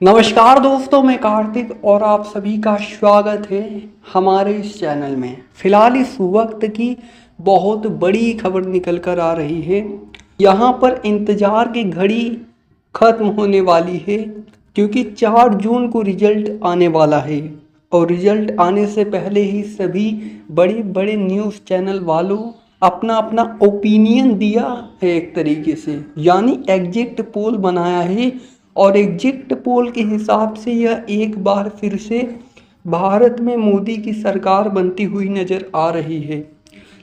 नमस्कार दोस्तों, मैं कार्तिक और आप सभी का स्वागत है हमारे इस चैनल में। फिलहाल इस वक्त की बहुत बड़ी खबर निकल कर आ रही है। यहाँ पर इंतज़ार की घड़ी खत्म होने वाली है क्योंकि 4 जून को रिजल्ट आने वाला है और रिजल्ट आने से पहले ही सभी बड़े बड़े न्यूज़ चैनल वालों अपना अपना ओपिनियन दिया है एक तरीके से, यानी एग्जिट पोल बनाया है और एग्जिट पोल के हिसाब से यह एक बार फिर से भारत में मोदी की सरकार बनती हुई नज़र आ रही है।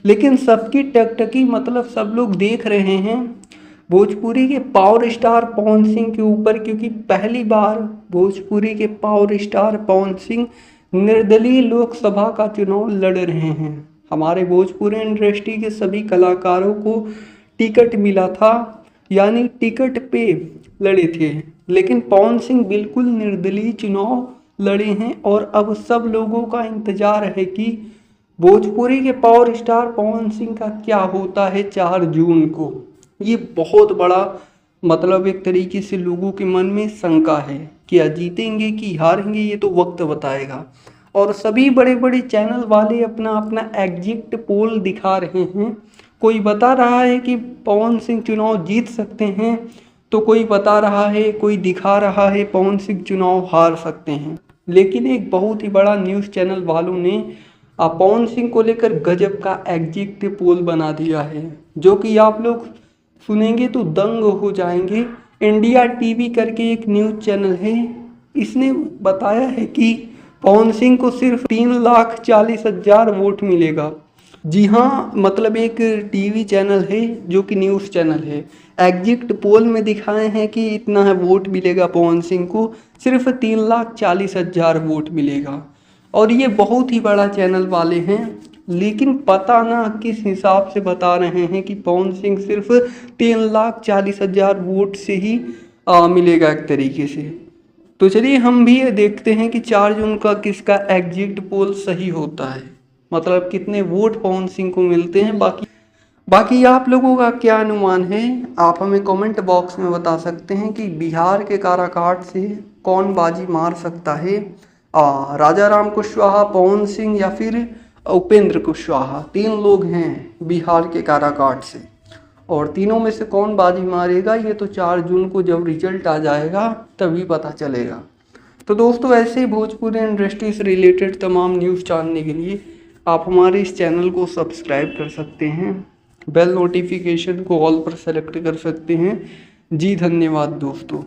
लेकिन सबकी टकटकी मतलब सब लोग देख रहे हैं भोजपुरी के पावर स्टार पवन सिंह के ऊपर, क्योंकि पहली बार भोजपुरी के पावर स्टार पवन सिंह निर्दलीय लोकसभा का चुनाव लड़ रहे हैं। हमारे भोजपुरी इंडस्ट्री के सभी कलाकारों को टिकट मिला था, यानी टिकट पे लड़े थे, लेकिन पवन सिंह बिल्कुल निर्दलीय चुनाव लड़े हैं और अब सब लोगों का इंतजार है कि भोजपुरी के पावर स्टार पवन सिंह का क्या होता है 4 जून को। ये बहुत बड़ा मतलब एक तरीके से लोगों के मन में शंका है, क्या जीतेंगे कि हारेंगे ये तो वक्त बताएगा। और सभी बड़े बड़े चैनल वाले अपना अपना एग्जिट पोल दिखा रहे हैं। कोई बता रहा है कि पवन सिंह चुनाव जीत सकते हैं, तो कोई बता रहा है, कोई दिखा रहा है पवन सिंह चुनाव हार सकते हैं। लेकिन एक बहुत ही बड़ा न्यूज़ चैनल वालों ने पवन सिंह को लेकर गजब का एग्जिट पोल बना दिया है, जो कि आप लोग सुनेंगे तो दंग हो जाएंगे। इंडिया टीवी करके एक न्यूज़ चैनल है, इसने बताया है कि पवन सिंह को सिर्फ 3,40,000 वोट मिलेगा। जी हाँ, मतलब एक टीवी चैनल है जो कि न्यूज़ चैनल है, एग्जिट पोल में दिखाए हैं कि इतना है वोट मिलेगा पवन सिंह को, सिर्फ 3,40,000 वोट मिलेगा। और ये बहुत ही बड़ा चैनल वाले हैं, लेकिन पता ना किस हिसाब से बता रहे हैं कि पवन सिंह सिर्फ 3,40,000 वोट से ही मिलेगा एक तरीके से। तो चलिए हम भी ये देखते हैं कि 4 जून का किसका एग्जिट पोल सही होता है, मतलब कितने वोट पवन सिंह को मिलते हैं। बाकी आप लोगों का क्या अनुमान है, आप हमें कमेंट बॉक्स में बता सकते हैं कि बिहार के काराकाट से कौन बाजी मार सकता है, राजा राम कुशवाहा, पवन सिंह या फिर उपेंद्र कुशवाहा। 3 लोग हैं बिहार के काराकाट से, और तीनों में से कौन बाजी मारेगा ये तो 4 जून को जब रिजल्ट आ जाएगा तभी पता चलेगा। तो दोस्तों, ऐसे भोजपुरी इंडस्ट्री से रिलेटेड तमाम न्यूज़ जानने के लिए आप हमारे इस चैनल को सब्सक्राइब कर सकते हैं, बेल नोटिफिकेशन को ऑल पर सेलेक्ट कर सकते हैं। जी धन्यवाद दोस्तों।